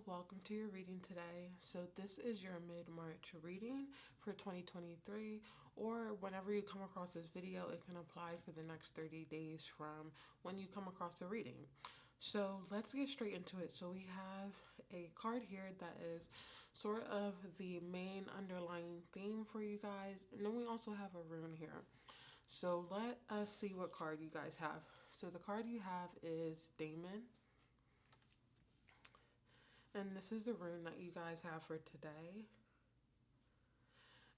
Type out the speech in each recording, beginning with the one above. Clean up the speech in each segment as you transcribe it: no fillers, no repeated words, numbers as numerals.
Hello, welcome to your reading today. So, this is your mid March reading for 2023, or whenever you come across this video, it can apply for the next 30 days from when you come across the reading. So, let's get straight into it. So, we have a card here that is sort of the main underlying theme for you guys, and then we also have a rune here. So, let us see what card you guys have. So, the card you have is Damon. And this is the rune that you guys have for today.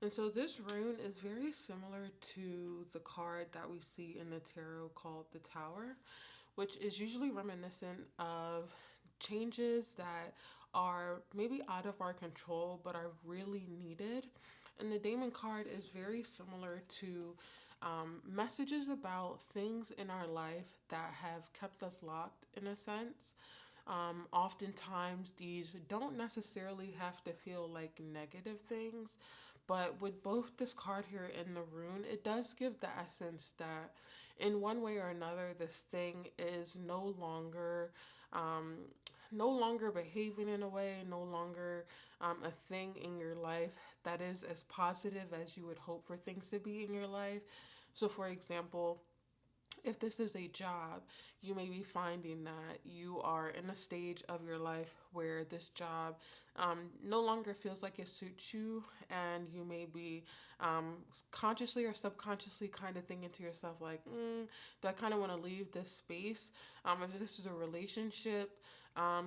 And so this rune is very similar to the card that we see in the tarot called the Tower, which is usually reminiscent of changes that are maybe out of our control but are really needed. And the Damon card is very similar to messages about things in our life that have kept us locked in a sense. Oftentimes, these don't necessarily have to feel like negative things, but with both this card here and the rune, it does give the essence that in one way or another, this thing is um, no longer behaving in a way, no longer a thing in your life that is as positive as you would hope for things to be in your life. So, for example, if this is a job, you may be finding that you are in a stage of your life where this job no longer feels like it suits you, and you may be consciously or subconsciously kind of thinking to yourself, like, do I kind of want to leave this space? If this is a relationship,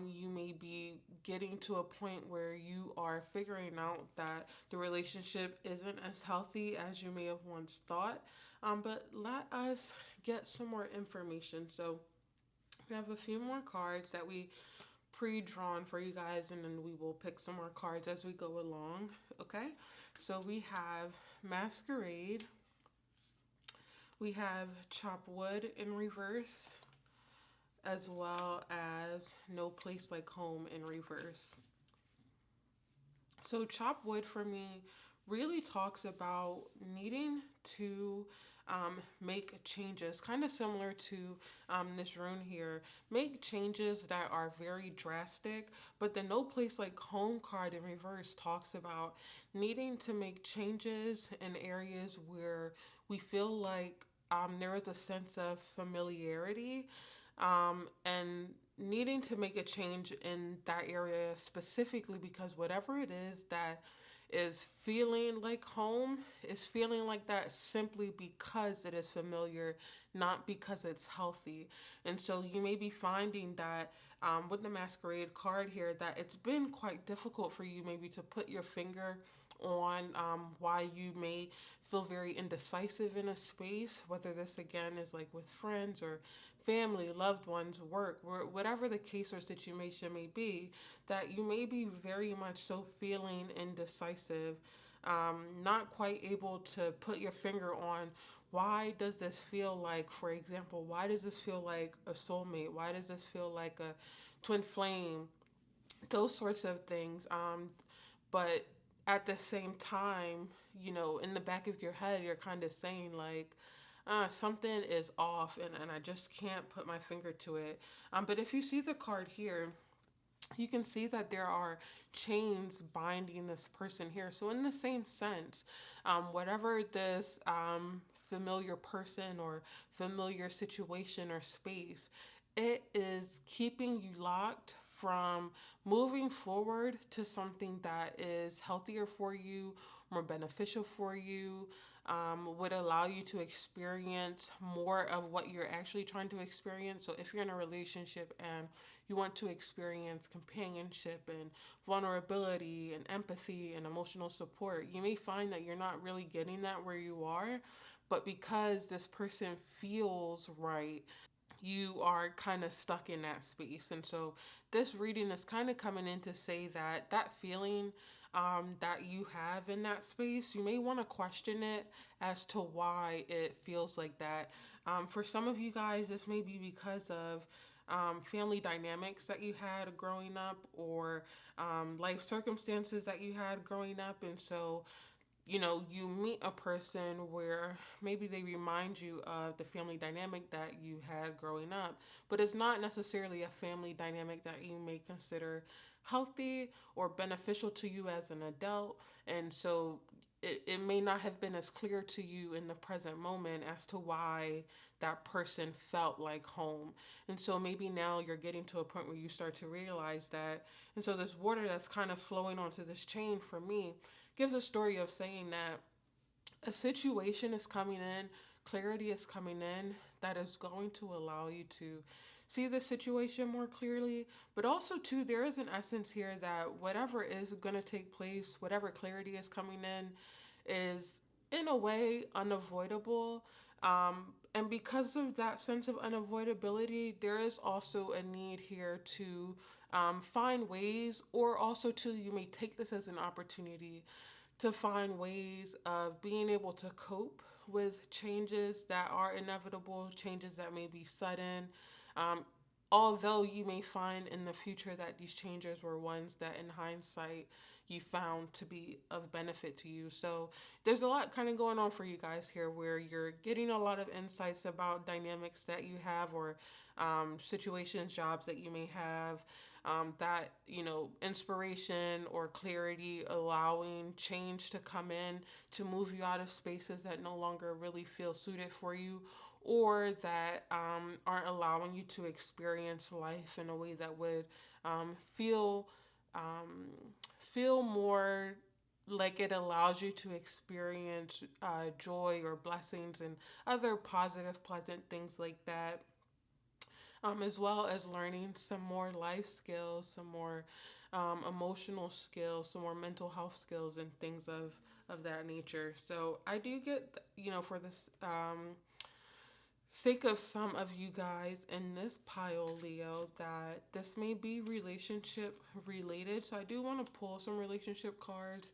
you may be getting to a point where you are figuring out that the relationship isn't as healthy as you may have once thought. But let us get some more information. So we have a few more cards that we pre-drawn for you guys, and then we will pick some more cards as we go along. Okay, so we have Masquerade, we have Chop Wood in reverse, as well as No Place Like Home in reverse. So Chop Wood for me really talks about needing to make changes, kind of similar to this rune here. Make changes that are very drastic, but the No Place Like Home card in reverse talks about needing to make changes in areas where we feel like there is a sense of familiarity, and needing to make a change in that area specifically because whatever it is that is feeling like home is feeling like that simply because it is familiar, not because it's healthy. And so you may be finding that with the Masquerade card here, that it's been quite difficult for you maybe to put your finger on why you may feel very indecisive in a space, whether this again is like with friends or family, loved ones, work, whatever the case or situation may be, that you may be very much so feeling indecisive, not quite able to put your finger on why does this feel like, for example, why does this feel like a soulmate? Why does this feel like a twin flame? Those sorts of things. But at the same time, in the back of your head, you're kind of saying, like, something is off, and I just can't put my finger to it. But if you see the card here, you can see that there are chains binding this person here. So, in the same sense, whatever this familiar person or familiar situation or space, it is keeping you locked from moving forward to something that is healthier for you, more beneficial for you, would allow you to experience more of what you're actually trying to experience. So, if you're in a relationship and you want to experience companionship and vulnerability and empathy and emotional support, you may find that you're not really getting that where you are. But because this person feels right, you are kind of stuck in that space. And so this reading is kind of coming in to say that that feeling that you have in that space, you may want to question it as to why it feels like that. For some of you guys, this may be because of family dynamics that you had growing up, or life circumstances that you had growing up. And so you meet a person where maybe they remind you of the family dynamic that you had growing up, but it's not necessarily a family dynamic that you may consider healthy or beneficial to you as an adult. And so it may not have been as clear to you in the present moment as to why that person felt like home. And so maybe now you're getting to a point where you start to realize that. And so this water that's kind of flowing onto this chain for me gives a story of saying that a situation is coming in, clarity is coming in that is going to allow you to see the situation more clearly. But also, too, there is an essence here that whatever is going to take place, whatever clarity is coming in, is in a way unavoidable. And because of that sense of unavoidability, there is also a need here to find ways, or also, too, you may take this as an opportunity to find ways of being able to cope with changes that are inevitable, changes that may be sudden. Um, Although you may find in the future that these changes were ones that, in hindsight, you found to be of benefit to you. So there's a lot kind of going on for you guys here where you're getting a lot of insights about dynamics that you have, or situations, jobs that you may have, that, inspiration or clarity, allowing change to come in to move you out of spaces that no longer really feel suited for you, or that aren't allowing you to experience life in a way that would feel um, feel more like it allows you to experience joy or blessings and other positive, pleasant things like that, as well as learning some more life skills, some more emotional skills, some more mental health skills, and things of that nature. So I do get, for this sake of some of you guys in this pile, Leo, that this may be relationship related. So I do want to pull some relationship cards,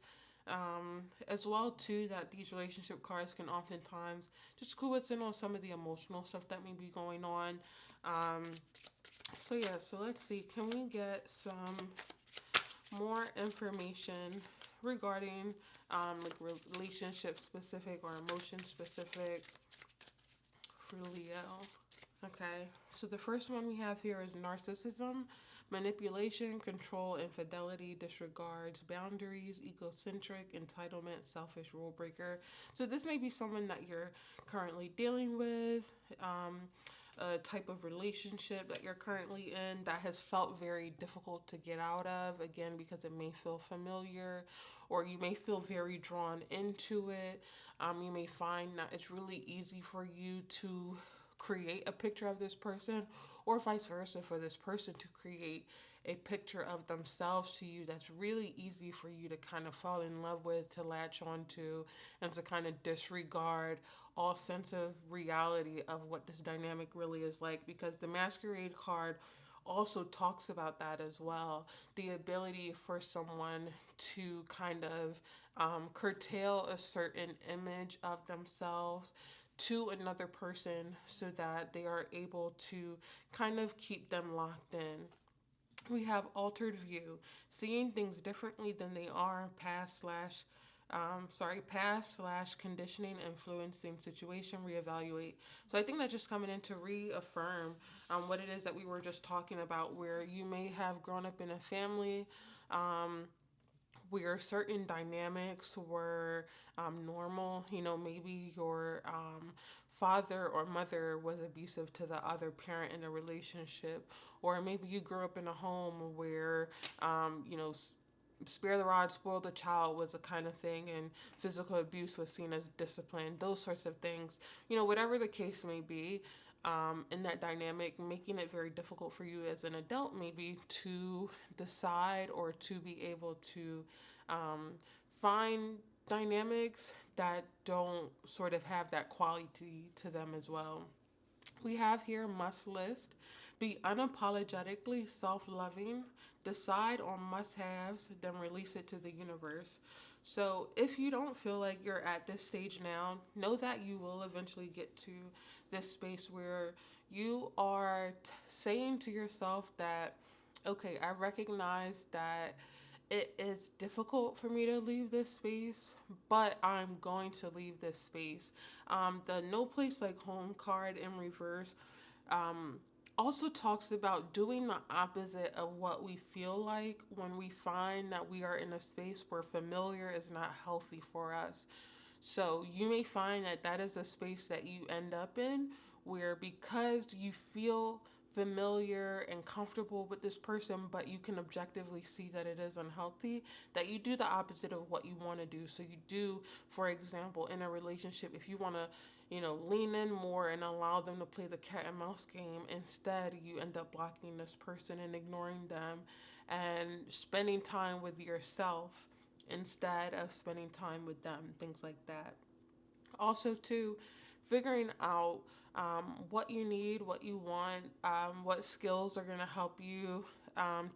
as well too, that these relationship cards can oftentimes just clue us in on some of the emotional stuff that may be going on. Um, so yeah, so let's see. Can we get some more information regarding like relationship specific or emotion specific for Leo? Okay, so the first one we have here is narcissism, manipulation, control, infidelity, disregards, boundaries, egocentric, entitlement, selfish, rule breaker. So this may be someone that you're currently dealing with, a type of relationship that you're currently in that has felt very difficult to get out of, again, because it may feel familiar, or you may feel very drawn into it. You may find that it's really easy for you to create a picture of this person, or vice versa, for this person to create a picture of themselves to you that's really easy for you to kind of fall in love with, to latch onto, and to kind of disregard all sense of reality of what this dynamic really is like, because the masquerade card also talks about that as well. The ability for someone to kind of curtail a certain image of themselves to another person so that they are able to kind of keep them locked in. We have altered view, seeing things differently than they are, past slash conditioning, influencing situation, reevaluate. So I think that's just coming in to reaffirm what it is that we were just talking about, where you may have grown up in a family um, where certain dynamics were normal. Maybe your father or mother was abusive to the other parent in a relationship, or maybe you grew up in a home where, spare the rod, spoil the child was a kind of thing, and physical abuse was seen as discipline, those sorts of things. Whatever the case may be, in that dynamic, making it very difficult for you as an adult, maybe to decide or to be able to um, find dynamics that don't sort of have that quality to them as well. We have here must list. Be unapologetically self loving. Decide on must haves, then release it to the universe. So, if you don't feel like you're at this stage now, know that you will eventually get to this space where you are saying to yourself that, okay, I recognize that it is difficult for me to leave this space, but I'm going to leave this space. The No Place Like Home card in reverse um, also talks about doing the opposite of what we feel like when we find that we are in a space where familiar is not healthy for us. So you may find that that is a space that you end up in where, because you feel familiar and comfortable with this person, but you can objectively see that it is unhealthy, that you do the opposite of what you want to do. So you do, for example, in a relationship, if you want to, lean in more and allow them to play the cat and mouse game, instead you end up blocking this person and ignoring them and spending time with yourself instead of spending time with them, things like that. Also, too, figuring out what you need, what you want, what skills are going to help you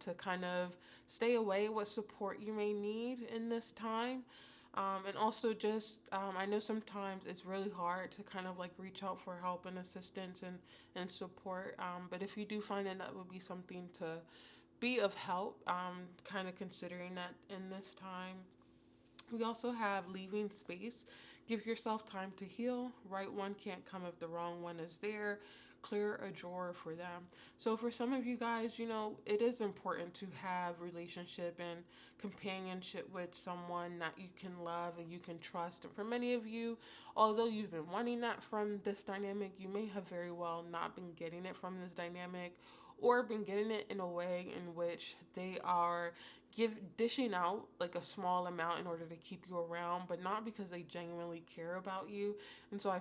to kind of stay away, what support you may need in this time. And also, just I know sometimes it's really hard to kind of like reach out for help and assistance and support. But if you do find that that would be something to be of help, kind of considering that in this time. We also have leaving space. Give yourself time to heal. Right one can't come if the wrong one is there. Clear a drawer for them. So for some of you guys, it is important to have relationship and companionship with someone that you can love and you can trust. And for many of you, although you've been wanting that from this dynamic, you may have very well not been getting it from this dynamic, or been getting it in a way in which they are dishing out like a small amount in order to keep you around, but not because they genuinely care about you. And so I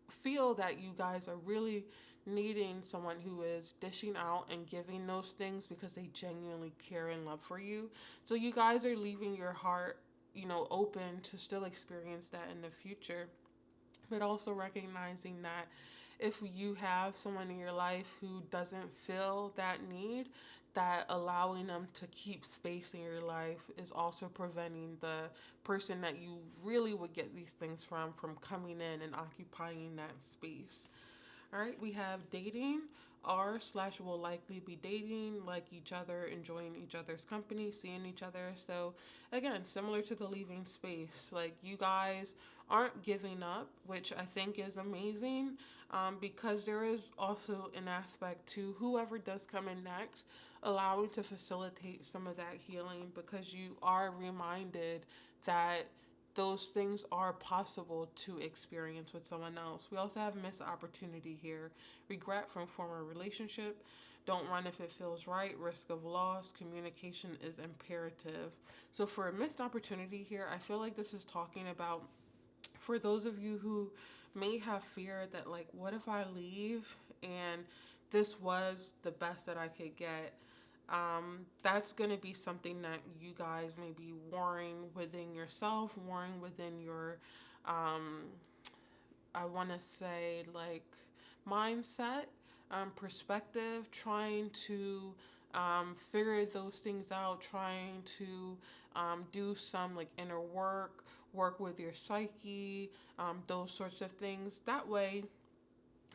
feel that you guys are really needing someone who is dishing out and giving those things because they genuinely care and love for you. So you guys are leaving your heart, open to still experience that in the future, but also recognizing that if you have someone in your life who doesn't feel that need, that allowing them to keep space in your life is also preventing the person that you really would get these things from coming in and occupying that space. All right, we have dating. R slash will likely be dating, like each other, enjoying each other's company, seeing each other. So, again, similar to the leaving space, like you guys aren't giving up, which I think is amazing, because there is also an aspect to whoever does come in next, allowing to facilitate some of that healing, because you are reminded that those things are possible to experience with someone else. We also have missed opportunity here. Regret from former relationship. Don't run if it feels right. Risk of loss. Communication is imperative. So for a missed opportunity here, I feel like this is talking about, for those of you who may have fear that, like, what if I leave and this was the best that I could get? That's going to be something that you guys may be warring within yourself, warring within your, I want to say, like, mindset, perspective, trying to figure those things out, trying to do some like inner work with your psyche, those sorts of things. That way,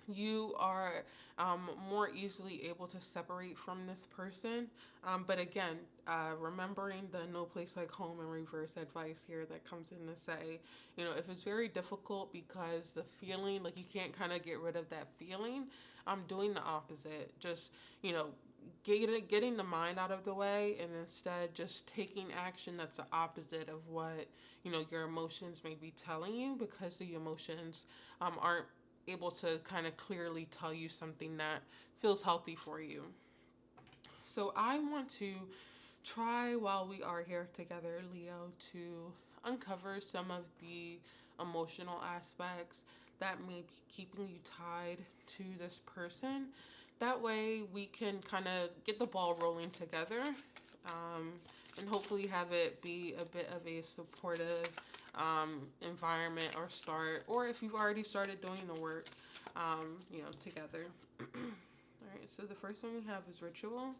you are more easily able to separate from this person. But again, remembering the no place like home in reverse advice here that comes in to say, if it's very difficult because the feeling, like you can't kind of get rid of that feeling, I'm doing the opposite. Just, getting the mind out of the way and instead just taking action that's the opposite of what, your emotions may be telling you, because the emotions aren't able to kind of clearly tell you something that feels healthy for you. So I want to try, while we are here together, Leo, to uncover some of the emotional aspects that may be keeping you tied to this person. That way we can kind of get the ball rolling together, and hopefully have it be a bit of a supportive environment or start, or if you've already started doing the work, together. All right, so the first one we have is ritual.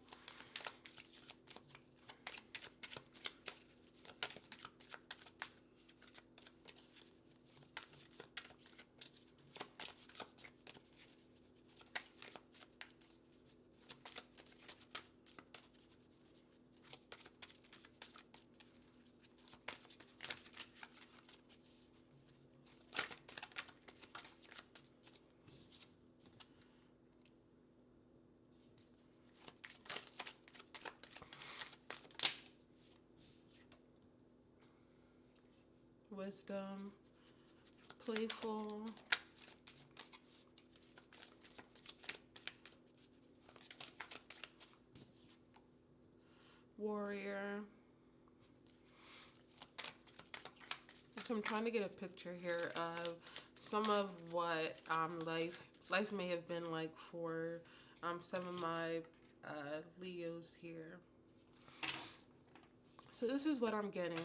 wisdom, playful, warrior. So I'm trying to get a picture here of some of what life may have been like for some of my Leos here. So this is what I'm getting.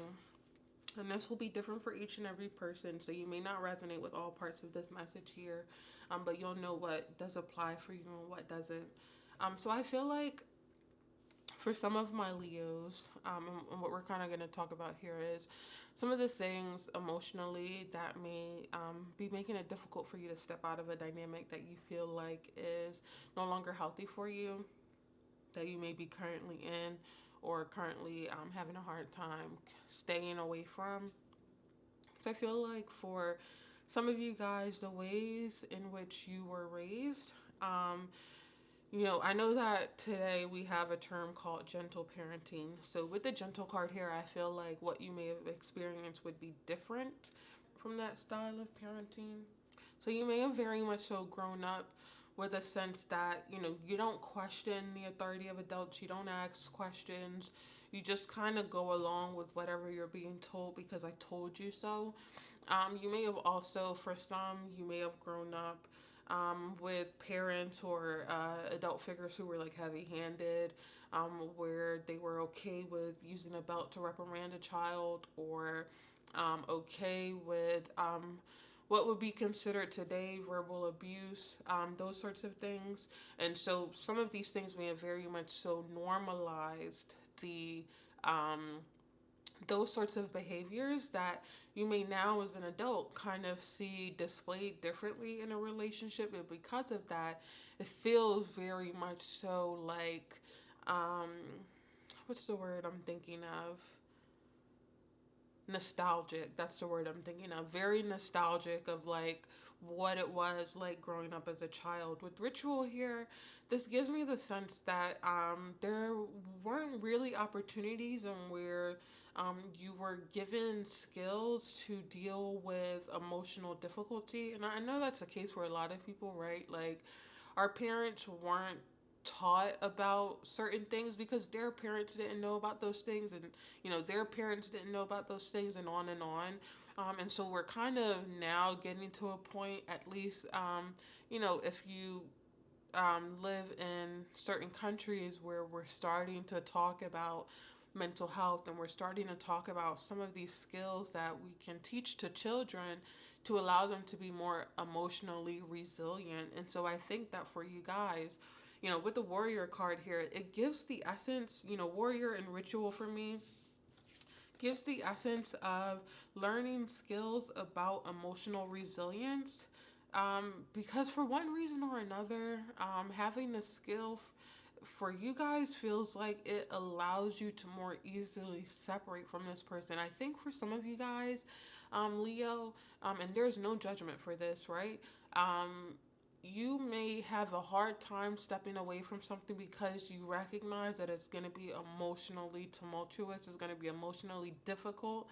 And this will be different for each and every person. So you may not resonate with all parts of this message here, but you'll know what does apply for you and what doesn't. So I feel like for some of my Leos, and what we're kind of going to talk about here is some of the things emotionally that may be making it difficult for you to step out of a dynamic that you feel like is no longer healthy for you, that you may be currently in or currently having a hard time staying away from. So I feel like for some of you guys, the ways in which you were raised, I know that today we have a term called gentle parenting. So with the gentle card here, I feel like what you may have experienced would be different from that style of parenting. So you may have very much so grown up with a sense that, you don't question the authority of adults, you don't ask questions, you just kind of go along with whatever you're being told because I told you so. You may have also, for some, you may have grown up with parents or adult figures who were like heavy handed, where they were okay with using a belt to reprimand a child, or okay with what would be considered today verbal abuse, those sorts of things. And so some of these things may have very much so normalized the those sorts of behaviors that you may now as an adult kind of see displayed differently in a relationship, and because of that it feels very much so like um what's the word I'm thinking of, nostalgic. That's the word I'm thinking of. Very nostalgic of like what it was like growing up as a child. With ritual here, this gives me the sense that there weren't really opportunities and where you were given skills to deal with emotional difficulty. And I know that's the case for a lot of people, right? Like our parents weren't taught about certain things because their parents didn't know about those things, and their parents didn't know about those things, and on and on. And so we're kind of now getting to a point, at least if you live in certain countries, where we're starting to talk about mental health, and we're starting to talk about some of these skills that we can teach to children to allow them to be more emotionally resilient. And so I think that for you guys, with the warrior card here, it gives the essence, warrior and ritual for me gives the essence of learning skills about emotional resilience. Because for one reason or another, having the skill for you guys feels like it allows you to more easily separate from this person. I think for some of you guys, Leo, and there's no judgment for this, right? You may have a hard time stepping away from something because you recognize that it's going to be emotionally tumultuous, it's going to be emotionally difficult,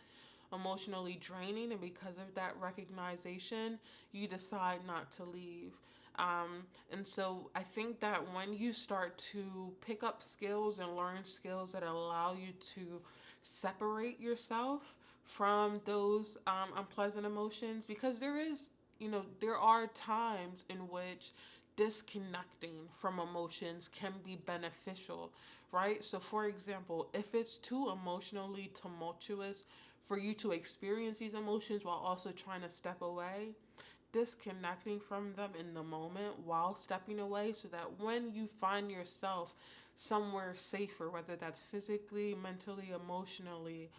emotionally draining, and because of that recognition, you decide not to leave. And so I think that when you start to pick up skills and learn skills that allow you to separate yourself from those unpleasant emotions, because there are times in which disconnecting from emotions can be beneficial, right? So, for example, if it's too emotionally tumultuous for you to experience these emotions while also trying to step away, disconnecting from them in the moment while stepping away, so that when you find yourself somewhere safer, whether that's physically, mentally, emotionally,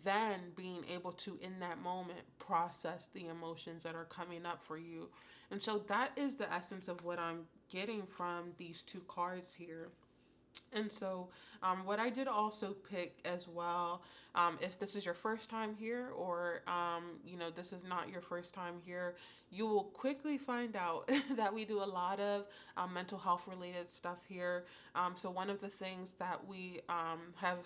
then being able to in that moment process the emotions that are coming up for you. And so that is the essence of what I'm getting from these two cards here. And so, what I did also pick as well, if this is your first time here, or this is not your first time here, you will quickly find out that we do a lot of mental health related stuff here. So one of the things that we have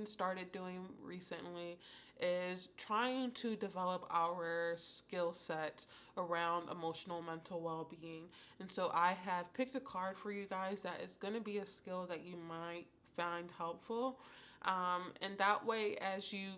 started doing recently is trying to develop our skill sets around emotional mental well-being. And so I have picked a card for you guys that is going to be a skill that you might find helpful. And that way, as you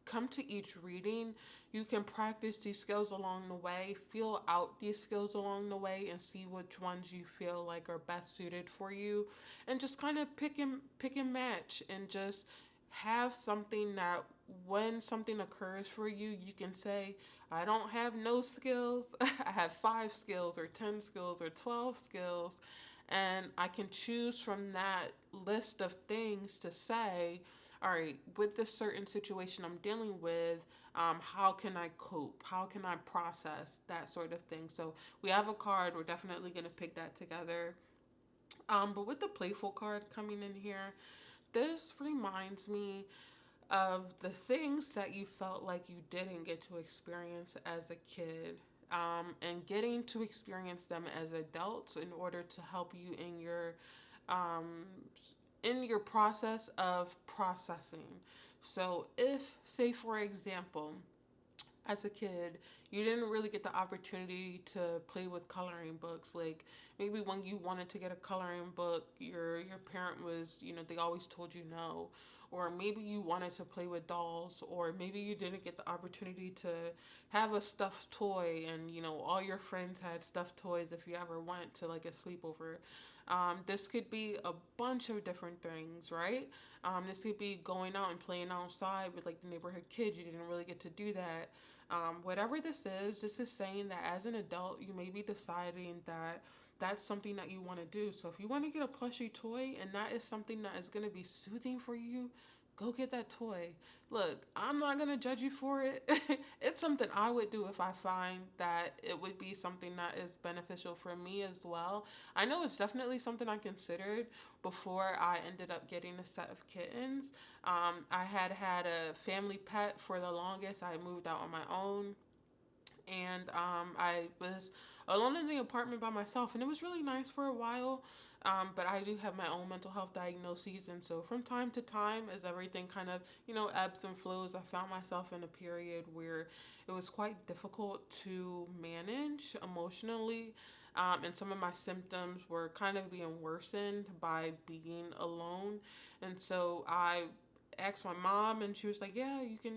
come to each reading, you can practice these skills along the way, feel out these skills along the way, and see which ones you feel like are best suited for you, and just kind of pick and match, and just have something that when something occurs for you, you can say, I don't have no skills. I have 5 skills or 10 skills or 12 skills. And I can choose from that list of things to say, all right, with this certain situation I'm dealing with, how can I cope? How can I process that sort of thing? So we have a card. We're definitely going to pick that together. But with the playful card coming in here, this reminds me of the things that you felt like you didn't get to experience as a kid, and getting to experience them as adults in order to help you um, in your process of processing. So, if, say, for example, as a kid, you didn't really get the opportunity to play with coloring books. Like maybe when you wanted to get a coloring book, your parent was, they always told you no. Or maybe you wanted to play with dolls, or maybe you didn't get the opportunity to have a stuffed toy, and all your friends had stuffed toys if you ever went to like a sleepover. This could be a bunch of different things, right? This could be going out and playing outside with like the neighborhood kids. You didn't really get to do that. Whatever this is saying that as an adult, you may be deciding that that's something that you want to do. So if you want to get a plushie toy and that is something that is going to be soothing for you, go get that toy. Look, I'm not going to judge you for it. It's something I would do if I find that it would be something that is beneficial for me as well. I know it's definitely something I considered before I ended up getting a set of kittens. I had a family pet for the longest. I moved out on my own, and I was alone in the apartment by myself, and it was really nice for a while. But I do have my own mental health diagnoses, and so from time to time, as everything kind of ebbs and flows, I found myself in a period where it was quite difficult to manage emotionally. And some of my symptoms were kind of being worsened by being alone. And so I asked my mom, and she was like, yeah, you can,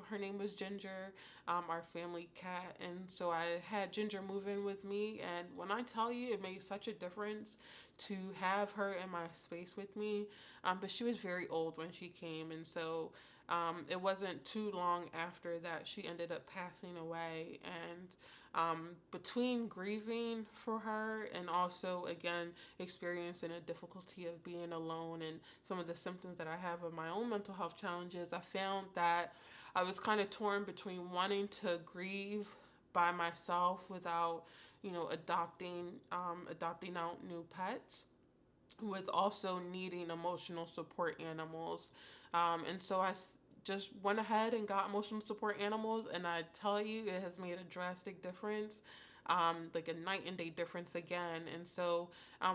her name was Ginger, our family cat. And so I had Ginger move in with me. And when I tell you, it made such a difference to have her in my space with me. But she was very old when she came. And so it wasn't too long after that she ended up passing away. And between grieving for her and also, again, experiencing a difficulty of being alone and some of the symptoms that I have of my own mental health challenges, I found that I was kind of torn between wanting to grieve by myself without, adopting out new pets, with also needing emotional support animals. And so just went ahead and got emotional support animals, and I tell you, it has made a drastic difference. Like a night and day difference again. And so,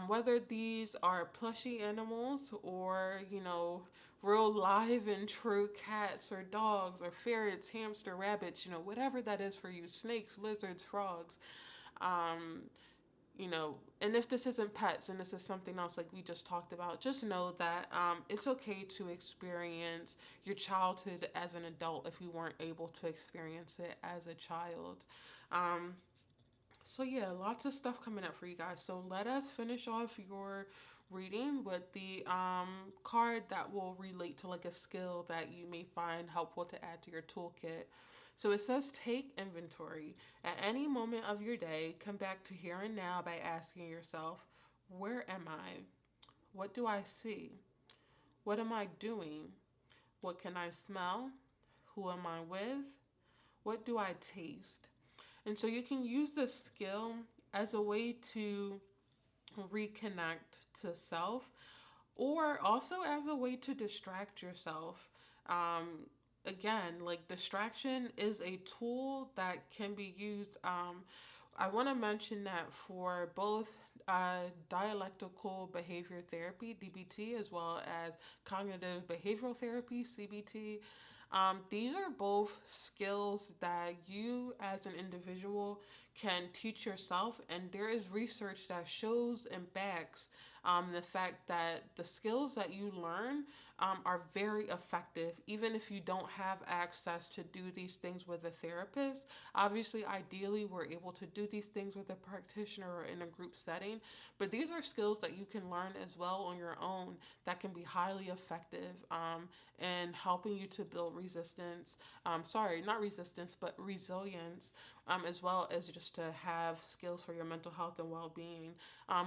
whether these are plushy animals or, real live and true cats or dogs or ferrets, hamster, rabbits, whatever that is for you, snakes, lizards, frogs, um, and if this isn't pets and this is something else like we just talked about, just know that it's okay to experience your childhood as an adult if you weren't able to experience it as a child. Um, so, yeah, lots of stuff coming up for you guys. So, let us finish off your reading with the card that will relate to like a skill that you may find helpful to add to your toolkit. So it says, take inventory. At any moment of your day, come back to here and now by asking yourself, where am I? What do I see? What am I doing? What can I smell? Who am I with? What do I taste? And so you can use this skill as a way to reconnect to self, or also as a way to distract yourself. Again, like distraction is a tool that can be used. I want to mention that for both dialectical behavior therapy, DBT, as well as cognitive behavioral therapy, CBT, these are both skills that you as an individual can teach yourself, and there is research that shows and backs the fact that the skills that you learn are very effective, even if you don't have access to do these things with a therapist. Obviously, ideally, we're able to do these things with a practitioner or in a group setting, but these are skills that you can learn as well on your own that can be highly effective in helping you to build resistance. Sorry, not resistance, but resilience, as well as just to have skills for your mental health and well being.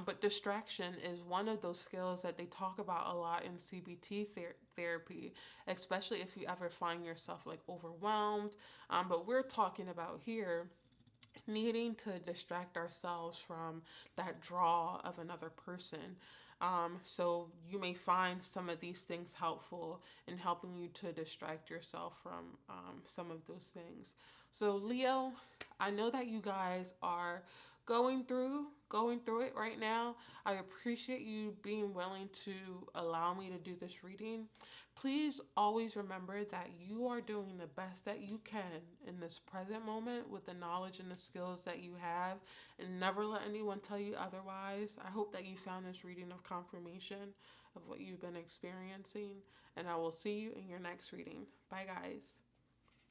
But distraction is one of those skills that they talk about a lot in CBT therapy, especially if you ever find yourself like overwhelmed. But we're talking about here needing to distract ourselves from that draw of another person. So you may find some of these things helpful in helping you to distract yourself from some of those things. So Leo, I know that you guys are going through it right now. I appreciate you being willing to allow me to do this reading. Please always remember that you are doing the best that you can in this present moment with the knowledge and the skills that you have, and never let anyone tell you otherwise. I hope that you found this reading of confirmation of what you've been experiencing, and I will see you in your next reading. Bye, guys.